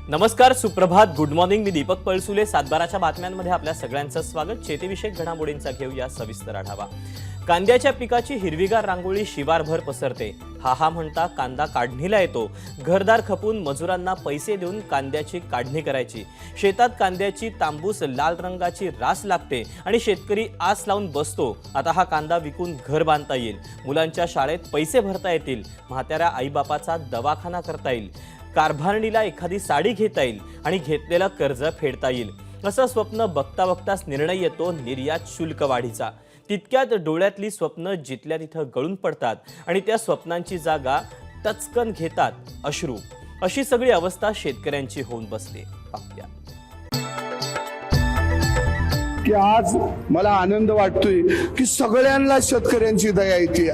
नमस्कार, सुप्रभात, good morning. मी दीपक पळसुले. सातबाराच्या बातम्यांमध्ये आपल्या सगळ्यांचं स्वागत. शेतीविषयक घडामोडींचा घेऊया सविस्तर आढावा. कांद्याच्या पिकाची हिरवीगार रांगोळी शिवारभर पसरते. हा म्हणता कांदा काढणीला येतो. घरदार खपून मजुरांना पैसे देऊन कांद्याची काढणी करायची. शेतात कांद्याची तांबूस लाल रंगाची रास लागते आणि शेतकरी आस लावून बसतो. आता हा कांदा विकून घर बांधता येईल, मुलांच्या शाळेत पैसे भरता येतील, म्हाताऱ्या आईबापाचा दवाखाना करता येईल, कारभारणीला एखादी साडी घेता येईल आणि घेतलेलं कर्ज फेडता येईल. असं स्वप्न बघता बघताच निर्णय येतो निर्यात शुल्क वाढीचा. तितक्यात डोळ्यातली स्वप्न जिथल्या तिथं गळून पडतात आणि त्या स्वप्नांची जागा टचकन घेतात अश्रू. अशी सगळी अवस्था शेतकऱ्यांची होऊन बसते. पाहूया की आज मला आनंद वाटतोय की सगळ्यांना शेतकऱ्यांची दया येते,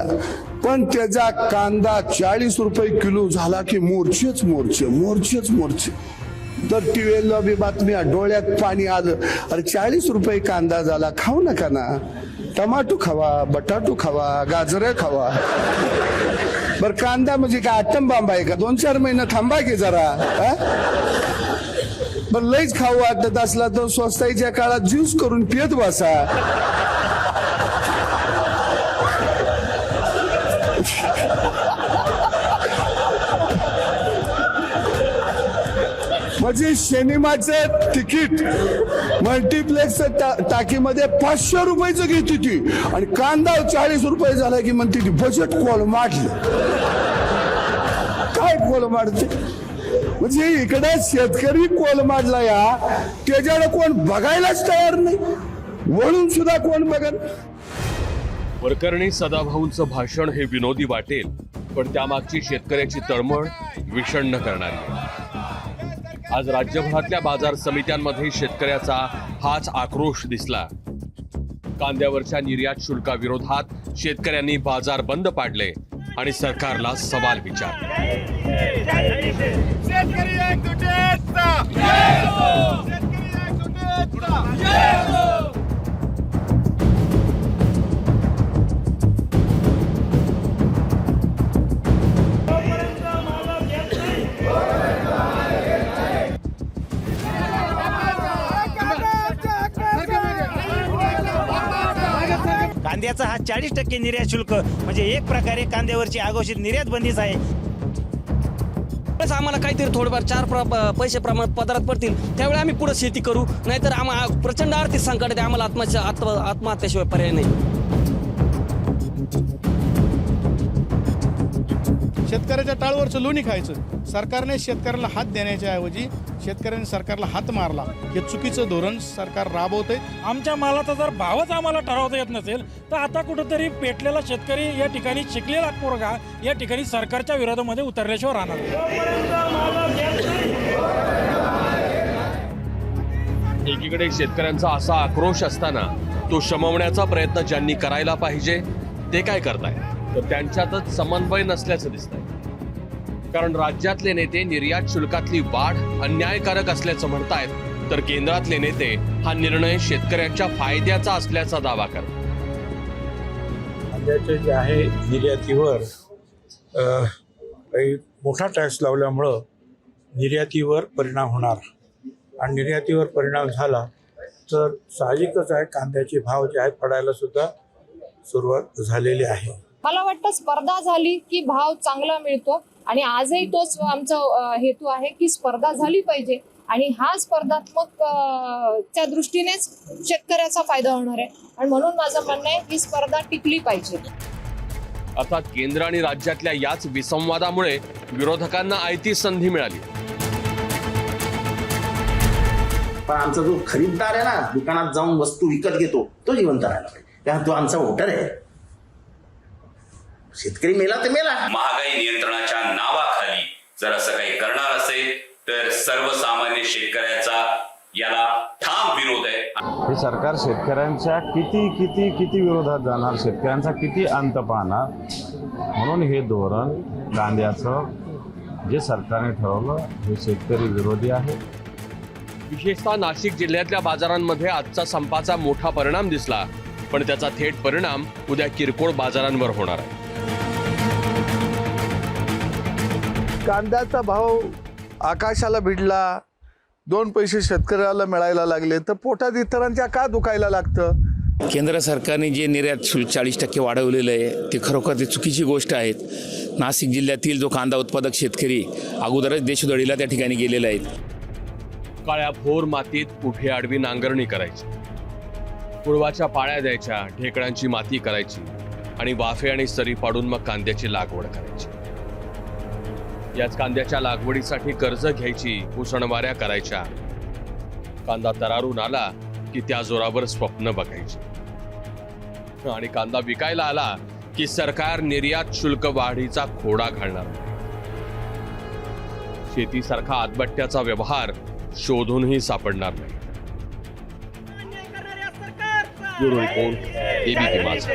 पण त्याचा कांदा 40 रुपये किलो झाला की मोर्चेच मोर्चे. तर टीव्हीला बी बातम्या, डोळ्यात पाणी आलं. अरे 40 रुपये कांदा झाला, खाऊ नका ना. टमाटो खावा, बटाटो खावा, गाजर खावा. बर कांदा म्हणजे काय आटम बांब आहे का? 2-4 महिने थांबा की जरा. पण लईच खाऊ वाटत असला तर स्वस्ताईच्या काळात ज्यूस करून पियत बसा. म्हणजे सिनेमाचं तिकीट मल्टिप्लेक्स टाकीमध्ये 500 रुपयाचं घेते ती, आणि कांदा 40 रुपये झाला की म्हणते ती बजेट कोलमाडलं. काय कोलमाडते? म्हणजे इकडे शेतकरी कोलमाडला या, त्याच्याकडे कोण बघायलाच तयार नाही, वळून सुद्धा कोण बघत. वरकरणी सदाभाऊंचं भाषण हे विनोदी वाटेल, पण त्यामागची शेतकऱ्याची तळमळ विषण्ण करणारी. आज राज्यभरातल्या बाजार समित्यांमध्ये शेतकऱ्याचा हाच आक्रोश दिसला. कांद्यावरच्या निर्यात शुल्काविरोधात शेतकऱ्यांनी बाजार बंद पाडले आणि सरकारला सवाल विचारले. कांद्याचा हा 40% निर्यात शुल्क म्हणजे एक प्रकारे कांद्यावरची आघोषित निर्यात बंदीच आहे. आम्हाला काहीतरी थोडेफार 4 पैसे प्रमाणात पदरात पडतील, त्यावेळी आम्ही पुढे शेती करू. नाहीतर आम्हाला प्रचंड आर्थिक संकट आहे, आम्हाला आत्महत्याशिवाय पर्याय नाही. शेतकऱ्याच्या टाळवरचं लोणी खायचं. सरकारने शेतकऱ्याला हात देण्याच्या ऐवजी शेतकऱ्यांनी सरकारला हात मारला. हे चुकीचं धोरण सरकार राबवतंय. आमच्या मालाचा जर भावच आम्हाला ठरवता येत नसेल तर आता कुठेतरी पेटलेला शेतकरी या ठिकाणी शिकलेला पोरगा या ठिकाणी सरकारच्या विरोधामध्ये उतरल्याशिवाय राहणार. एकीकडे शेतकऱ्यांचा असा आक्रोश असताना तो शमवण्याचा प्रयत्न ज्यांनी करायला पाहिजे ते काय करताय, तर त्यांच्यातच समन्वय नसल्याचं दिसतंय. कारण राज्यातले नेते निर्यात शुल्कातली वाढ अन्यायकारक असल्याचं म्हणतायत, तर केंद्रातले नेते हा निर्णय शेतकऱ्यांच्या फायद्याचा असल्याचा दावा करतात. कांद्याचे जे आहे निर्यातीवर काही मोठा टॅक्स लावल्यामुळं निर्यातीवर परिणाम होणार, आणि निर्यातीवर परिणाम झाला तर साहजिकच आहे कांद्याचे भाव जे आहेत पडायला सुद्धा सुरुवात झालेली आहे. मला वाटतं स्पर्धा झाली की भाव चांगला मिळतो, आणि आजही तोच आमचा हेतू आहे की स्पर्धा झाली पाहिजे, आणि हा स्पर्धात्मक त्या दृष्टीनेच शेतकऱ्याचा फायदा होणार आहे. आणि म्हणून माझं म्हणणं आहे की स्पर्धा टिकली पाहिजे. अर्थात केंद्र आणि राज्यातल्या याच विसंवादामुळे विरोधकांना आयती संधी मिळाली. पण आमचा जो खरीददार आहे ना, दुकानात जाऊन वस्तू विकत घेतो, तो जिवंत राहायला पाहिजे, कारण तो आमचा वोटर आहे. शेतकरी मेला तर मेला. महागाई नियंत्रणाच्या नावाखाली जर असं काही करणार असेल तर सर्वसामान्य शेतकऱ्याचा याला ठाम विरोध आहे. हे सरकार शेतकऱ्यांच्या किती विरोधात जाणार, शेतकऱ्यांचा किती अंत पाहणार, म्हणून हे धोरण कांद्याचं जे सरकारने ठरवलं हे शेतकरी विरोधी आहे. विशेषतः नाशिक जिल्ह्यातल्या बाजारांमध्ये आजचा संपाचा मोठा परिणाम दिसला, पण त्याचा थेट परिणाम उद्या किरकोळ बाजारांवर होणार आहे. कांद्याचा भाव आकाशाला भिडला, 2 पैसे शेतकऱ्याला मिळायला लागले तर पोटात इतरांच्या का दुखायला लागतं? केंद्र सरकारने जे निर्यात शुल्क 40% वाढवलेलं आहे ते खरोखर ते चुकीची गोष्ट आहे. नाशिक जिल्ह्यातील जो कांदा उत्पादक शेतकरी अगोदरच देशोधडीला त्या ठिकाणी गेलेले आहेत. काळ्या भोर मातीत कुठे आडवी नांगरणी करायची, कुळवाच्या पाळ्या द्यायच्या, ढेकळांची माती करायची आणि वाफे आणि सरी पाडून मग कांद्याची लागवड करायची. याच कांद्याच्या लागवडीसाठी कर्ज घ्यायची, उसणवाऱ्या करायच्या. कांदा तरारून आला की त्या जोरावर स्वप्न बघायची आणि कांदा विकायला आला की सरकार निर्यात शुल्क वाढीचा खोडा घालणार. शेतीसारखा आतबट्ट्याचा व्यवहार शोधूनही सापडणार नाही. ब्युरो रिपोर्ट, एबीपी माझा.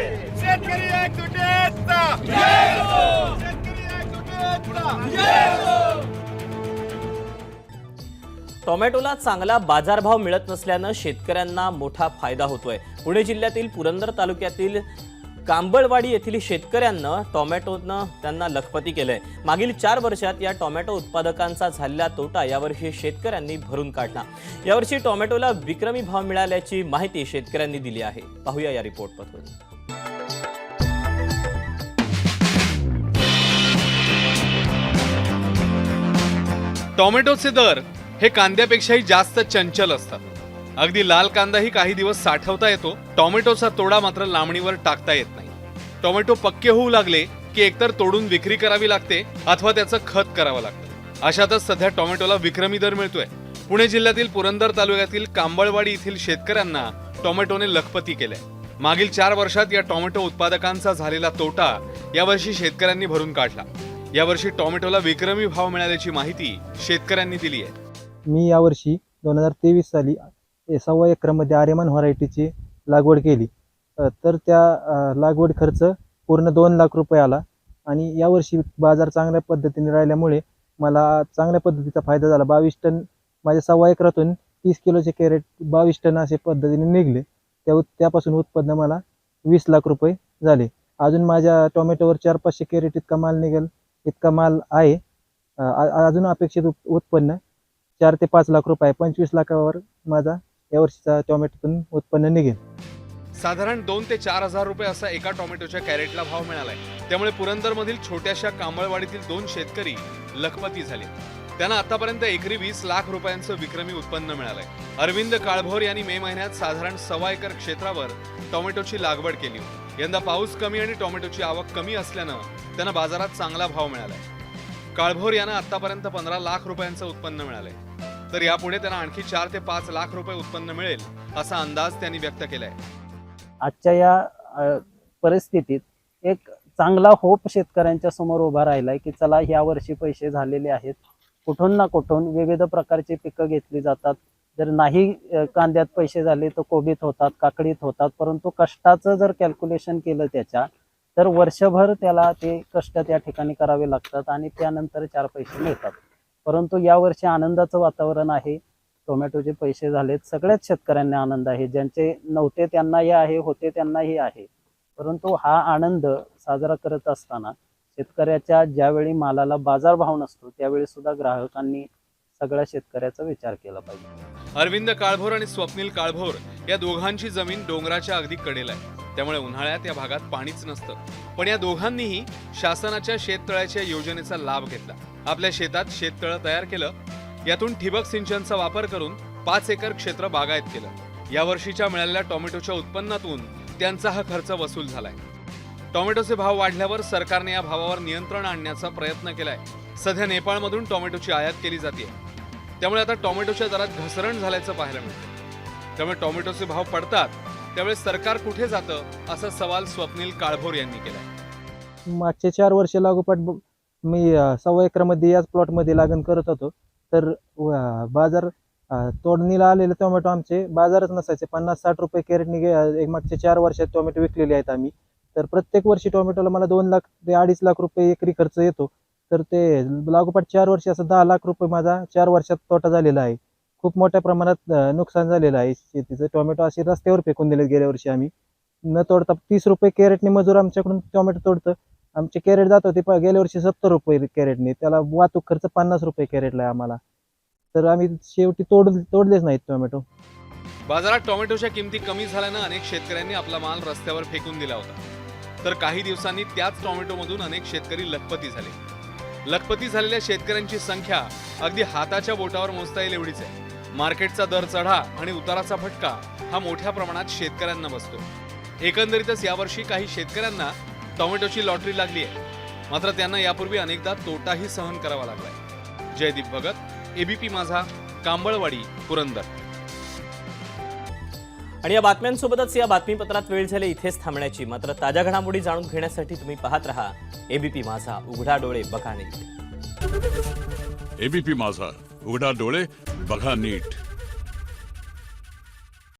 टोमॅटोला चांगला बाजारभाव मिळत नसल्यानं शेतकऱ्यांना मोठा फायदा होतोय. पुणे जिल्ह्यातील पुरंदर तालुक्यातील कांबळवाडी येथील शेतकऱ्यांना टोमॅटोनं त्यांना लखपती केलंय. मागील 4 वर्षात या टोमॅटो उत्पादकांचा झालेला तोटा यावर्षी शेतकऱ्यांनी भरून काढला. यावर्षी टोमॅटोला विक्रमी भाव मिळाल्याची माहिती शेतकऱ्यांनी दिली आहे. पाहूया या रिपोर्टमधून. टोमॅटोचे दर हे कांद्यापेक्षाही जास्त चंचल असतात. अगदी लाल कांदाही काही दिवस साठवता येतो, टोमॅटोचा तोडा मात्र लांबणीवर टाकता येत नाही. टोमॅटो पक्के होऊ लागले की एकतर तोडून विक्री करावी लागते अथवा त्याचं खत करावं लागतं. अशातच सध्या टोमॅटोला विक्रमी दर मिळतोय. पुणे जिल्ह्यातील पुरंदर तालुक्यातील कांबळवाडी येथील शेतकऱ्यांना टोमॅटोने लखपती केलंय. मागील 4 वर्षात या टोमॅटो उत्पादकांचा झालेला तोटा यावर्षी शेतकऱ्यांनी भरून काढला. यावर्षी टोमॅटोला विक्रमी भाव मिळाल्याची माहिती शेतकऱ्यांनी दिली आहे. मी यावर्षी 2023 साली 1.25 एकरमध्ये आर्यमान व्हरायटीची लागवड केली. तर त्या लागवड खर्च पूर्ण 2 लाख रुपये आला आणि यावर्षी बाजार चांगल्या पद्धतीने राहिल्यामुळे मला चांगल्या पद्धतीचा फायदा झाला. 22 टन माझ्या 1.25 एकरातून 30 किलोचे कॅरेट 22 टन असे पद्धतीने निघले. त्यापासून उत्पन्न मला 20 लाख रुपये झाले. अजून माझ्या टोमॅटोवर 400-500 कॅरेट इतका माल निघेल इतका माल आहे. अजून अपेक्षित उत्पन्न 4 ते 5 लाख रुपये, 25 लाखावर माझा यावर्षीचा टोमॅटोतून उत्पन्न निघेल. साधारण 2 ते 4 हजार रुपये असा एका टोमॅटोच्या कॅरेटला भाव मिळालाय. त्यामुळे पुरंदरमधील छोट्याशा कांबळवाडीतील 2 शेतकरी लखपती झाले. त्यांना आतापर्यंत एकरी 20 लाख रुपयांचं विक्रमी उत्पन्न मिळालंय. अरविंद काळभोर यांनी मे महिन्यात साधारण 1.25 एकर क्षेत्रावर टोमॅटोची लागवड केली. यंदा पाऊस कमी आणि टोमॅटोची आवक कमी असल्यानं त्यांना बाजारात चांगला भाव मिळालाय. काळभोर यांना आतापर्यंत 15 लाख रुपयांचं उत्पन्न मिळालंय. तर यापुढे त्यांना आणखी 4 ते 5 लाख रुपये उत्पन्न मिळेल असा अंदाज त्यांनी व्यक्त केलाय. आजच्या या परिस्थितीत एक चांगला होप शेतकऱ्यांच्या समोर उभा राहिलाय की चला ह्या वर्षी पैसे झालेले आहेत. कुठून ना कुठून विविध प्रकारची पिकं घेतली जातात. जर नाही कांद्यात पैसे झाले तर कोबीत होतात, काकडीत होतात. परंतु कष्टाचं जर कॅल्क्युलेशन केलं त्याच्या तर वर्षभर त्याला ते कष्ट त्या ठिकाणी करावे लागतात आणि त्यानंतर 4 पैसे मिळतात. परंतु यावर्षी आनंदाचं वातावरण आहे. टोमॅटोचे पैसे झालेत, सगळ्याच शेतकऱ्यांना आनंद आहे. ज्यांचे नव्हते त्यांनाही आहे, होते त्यांनाही आहे. परंतु हा आनंद साजरा करत असताना शेतकऱ्याच्या ज्यावेळी मालाला बाजारभाव नसतो त्यावेळी सुद्धा ग्राहकांनी सगळ्या शेतकऱ्याचा विचार केला पाहिजे. अरविंद काळभोर आणि स्वप्नील काळभोर या दोघांची जमीन डोंगराच्या अगदी कडेला आहे. त्यामुळे उन्हाळ्यात या भागात पाणीच नसतं. पण या दोघांनीही शासनाच्या शेततळ्याच्या योजनेचा लाभ घेतला. आपल्या शेतात शेततळं तयार केलं. यातून ठिबक सिंचनचा वापर करून 5 एकर क्षेत्र बागायत केलं. यावर्षीच्या मिळालेल्या टोमॅटोच्या उत्पन्नातून त्यांचा हा खर्च वसूल झालाय. टोमॅटोचे भाव वाढल्यावर सरकारने या भावावर नियंत्रण आणण्याचा प्रयत्न केलाय. सध्या नेपाळमधून टोमॅटोची आयात केली जाते. त्यामुळे आता टोमॅटोच्या दरात घसरण झाल्याचं पाहायला मिळतं. त्यामुळे टोमॅटोचे भाव पडतात त्यावेळी सरकार कुठे जातं असा सवाल स्वप्नील काळभोर यांनी केलाय. मागचे 4 वर्ष लागोपाठ मी 1.25 एकरामध्ये याच प्लॉटमध्ये लागण करत होतो. तर बाजार तोडणीला आलेले टोमॅटो आमचे बाजारच नसायचे. 50-60 रुपये कॅरेटने मागच्या 4 वर्षात टोमॅटो विकलेले आहेत आम्ही. तर प्रत्येक वर्षी टोमॅटोला मला 2 लाख ते 2.5 लाख रुपये एकरी खर्च येतो. तर ते लागोपाठ 4 वर्ष असं 10 लाख रुपये माझा 4 वर्षात तोटा झालेला आहे. खूप मोठ्या प्रमाणात नुकसान झालेलं आहे शेतीचं. टोमॅटो असे रस्त्यावर फेकून दिले गेल्या वर्षी आम्ही. न तोडता 30 रुपये कॅरेटने मजूर आमच्याकडून टोमॅटो तोडतं आमचे कॅरेट जात होते गेल्या वर्षी 70 रुपये कॅरेटने, त्याला वाहतूक खर्च 50 रुपये कॅरेटला आहे आम्हाला. तर आम्ही शेवटी तोडलेच नाहीत टोमॅटो. बाजारात टोमॅटोच्या किमती कमी झाल्यानं अनेक शेतकऱ्यांनी आपला माल रस्त्यावर फेकून दिला होता. तर काही दिवसांनी त्याच टोमॅटोमधून अनेक शेतकरी लखपती झाले. लखपती झालेल्या शेतकऱ्यांची संख्या अगदी हाताच्या बोटावर मोजता येईल एवढीच आहे. मार्केटचा दर चढा आणि उताराचा फटका हा मोठ्या प्रमाणात शेतकऱ्यांना बसतो. एकंदरीतच यावर्षी काही शेतकऱ्यांना टोमॅटोची लॉटरी लागली आहे. मात्र त्यांना यापूर्वी अनेकदा तोटाही सहन करावा लागलाय. जयदीप भगत, एबीपी माझा, कांबळवाडी, पुरंदर. आणि या बातम्यांसोबतच या बातमीपत्रात वेळ झाली इथेच थांबण्याची. मात्र ताज्या घडामोडी जाणून घेण्यासाठी तुम्ही पाहत रहा एबीपी माझा, उघडा डोळे बघा नीट. एबीपी माझा, उघडा डोळे बघा नीट.